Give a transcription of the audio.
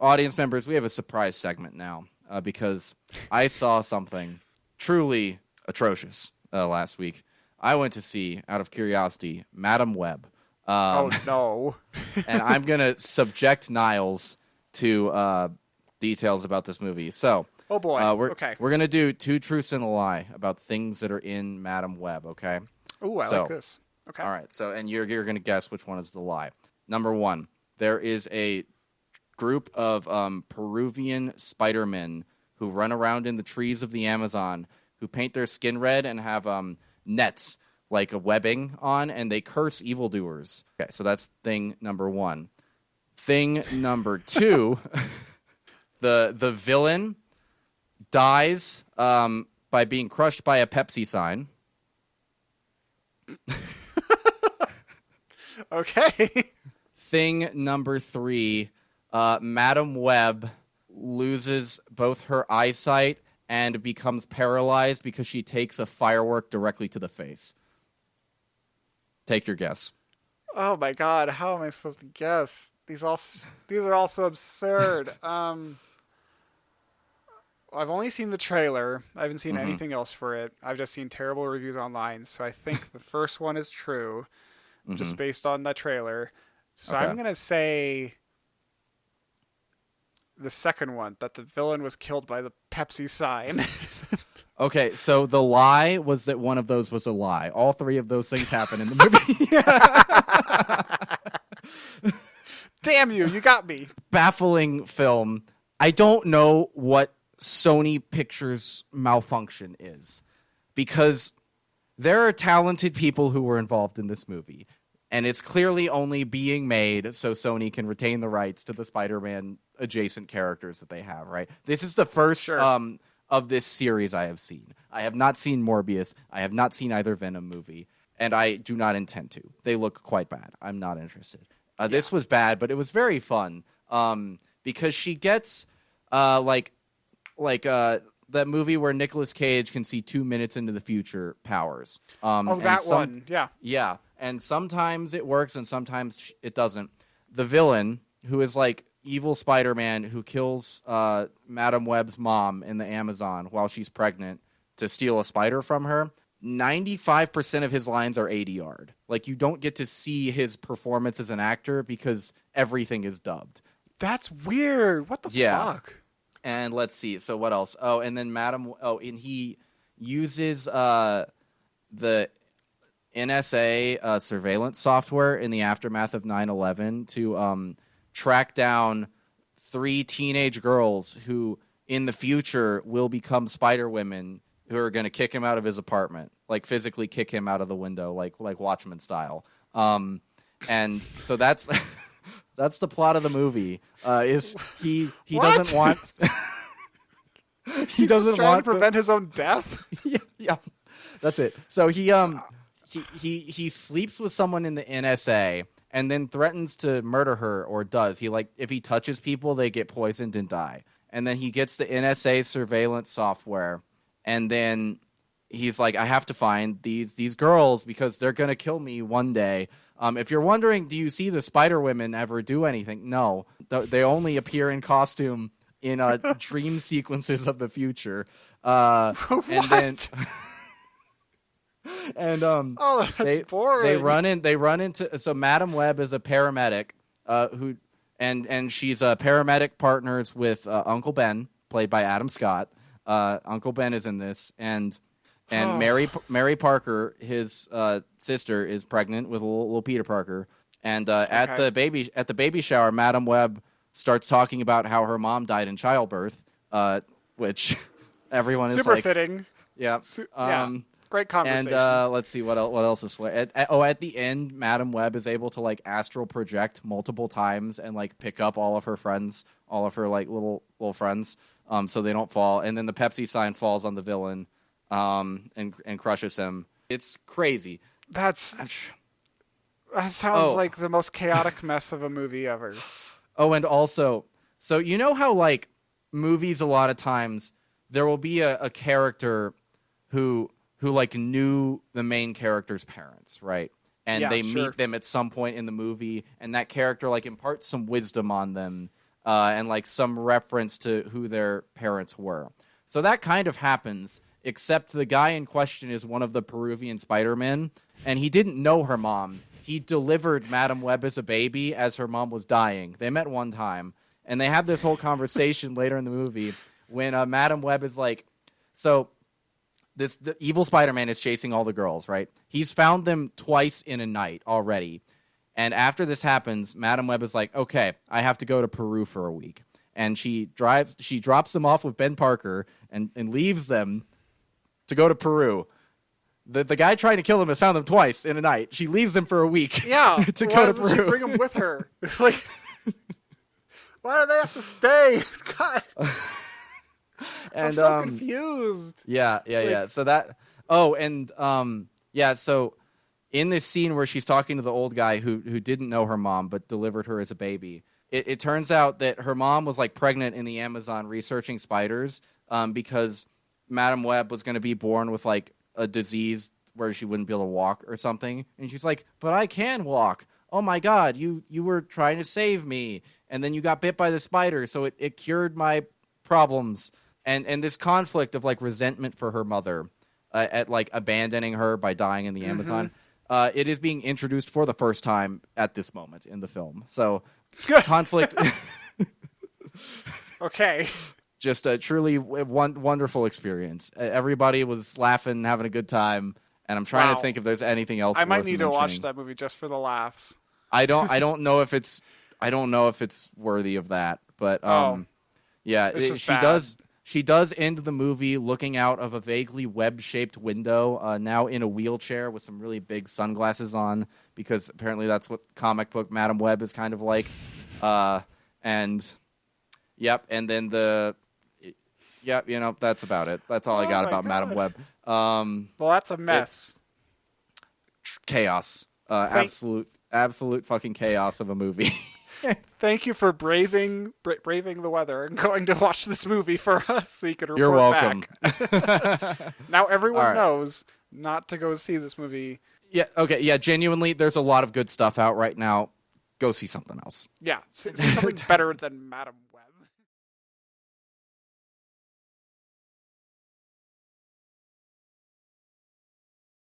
audience members, we have a surprise segment now because I saw something truly atrocious last week. I went to see, out of curiosity, Madam Web. Oh, no. And I'm going to subject Niles to details about this movie. So, Oh, boy. Okay. We're going to do 2 truths and a lie about things that are in Madam Web, okay? Ooh, I like this. Okay. All right. So, and you're going to guess which one is the lie. Number 1, there is a group of Peruvian spidermen who run around in the trees of the Amazon who paint their skin red and have nets like a webbing on, and they curse evildoers. Okay, so that's thing number 1. Thing number 2, the villain dies by being crushed by a Pepsi sign. Okay. Thing number 3, Madam Web loses both her eyesight and becomes paralyzed because she takes a firework directly to the face. Take your guess. Oh my God! How am I supposed to guess? These are all so absurd. I've only seen the trailer. I haven't seen anything else for it. I've just seen terrible reviews online. So I think the first one is true, just based on that trailer. So Okay. I'm gonna say the second one, that the villain was killed by the Pepsi sign. Okay, so the lie was that one of those was a lie. All 3 of those things happen in the movie. Damn you! You got me. Baffling film. I don't know what Sony Pictures malfunction is, because there are talented people who were involved in this movie, and it's clearly only being made so Sony can retain the rights to the Spider-Man adjacent characters that they have, right? This is the first of this series I have seen. I have not seen Morbius. I have not seen either Venom movie, and I do not intend to. They look quite bad. I'm not interested. This was bad, but it was very fun because she gets that movie where Nicolas Cage can see 2 minutes into the future powers. That one. Yeah. Yeah, and sometimes it works and sometimes it doesn't. The villain, who is like evil Spider-Man who kills Madam Web's mom in the Amazon while she's pregnant to steal a spider from her, 95% of his lines are ADR'd. Like, you don't get to see his performance as an actor because everything is dubbed. That's weird. What the fuck? And let's see. So what else? Oh, and then and he uses the NSA surveillance software in the aftermath of 9/11 to track down 3 teenage girls who in the future will become Spider Women, who are going to kick him out of his apartment, like physically kick him out of the window, like Watchmen style. And so that's that's the plot of the movie. Is he doesn't want he doesn't want to prevent his own death? yeah, that's it. So he sleeps with someone in the NSA and then threatens to murder her, or does. If he touches people, they get poisoned and die. And then he gets the NSA surveillance software, and then he's like, I have to find these girls because they're going to kill me one day. If you're wondering, do you see the Spider Women ever do anything? No. They only appear in costume in dream sequences of the future. And then... And that's boring. They run into so Madam Web is a paramedic who she's paramedic partners with Uncle Ben, played by Adam Scott. Uncle Ben is in this, and Mary Parker, his sister, is pregnant with little Peter Parker. And at the baby shower, Madam Web starts talking about how her mom died in childbirth, which everyone is super like, fitting. Yeah. Great conversation. And let's see what else is at the end, Madam Web is able to like astral project multiple times and like pick up all of her friends, all of her like little friends, so they don't fall. And then the Pepsi sign falls on the villain, and crushes him. It's crazy. That sounds like the most chaotic mess of a movie ever. Oh, and also, so you know how like movies a lot of times there will be a character who like knew the main character's parents, right? And they meet them at some point in the movie, and that character like imparts some wisdom on them and like some reference to who their parents were. So that kind of happens, except the guy in question is one of the Peruvian Spider-Men, and he didn't know her mom. He delivered Madam Web as a baby as her mom was dying. They met one time, and they have this whole conversation later in the movie when Madam Web is like, so the evil Spider-Man is chasing all the girls, right? He's found them twice in a night already. And after this happens, Madam Web is like, okay, I have to go to Peru for a week. And she drops them off with Ben Parker and leaves them to go to Peru. The guy trying to kill them has found them twice in a night. She leaves them for a week. Yeah, to go to Peru. She bring them with her. Like, why do they have to stay? God, I'm so confused. Yeah. So that. Oh, and so in this scene where she's talking to the old guy who didn't know her mom but delivered her as a baby, it turns out that her mom was like pregnant in the Amazon researching spiders because Madam Web was going to be born with like a disease where she wouldn't be able to walk or something. And she's like, but I can walk. Oh my God, you were trying to save me. And then you got bit by the spider. So it cured my problems. And this conflict of like resentment for her mother at like abandoning her by dying in the Amazon. It is being introduced for the first time at this moment in the film. So conflict. Okay. Just a truly wonderful experience. Everybody was laughing, having a good time, and I'm trying to think if there's anything else. I might need to mentioning. watch that movie just for the laughs. I don't know if it's worthy of that, but she does end the movie looking out of a vaguely web-shaped window, now in a wheelchair with some really big sunglasses on, because apparently that's what comic book Madam Web is kind of like. And then that's about it. That's all I got about Madam Web. Well, that's a mess. Chaos. Absolute fucking chaos of a movie. Thank you for braving the weather and going to watch this movie for us so you could report You're welcome. back. Now everyone knows not to go see this movie. Yeah, okay, yeah, genuinely, there's a lot of good stuff out right now. Go see something else. Yeah, see something better than Madam Web.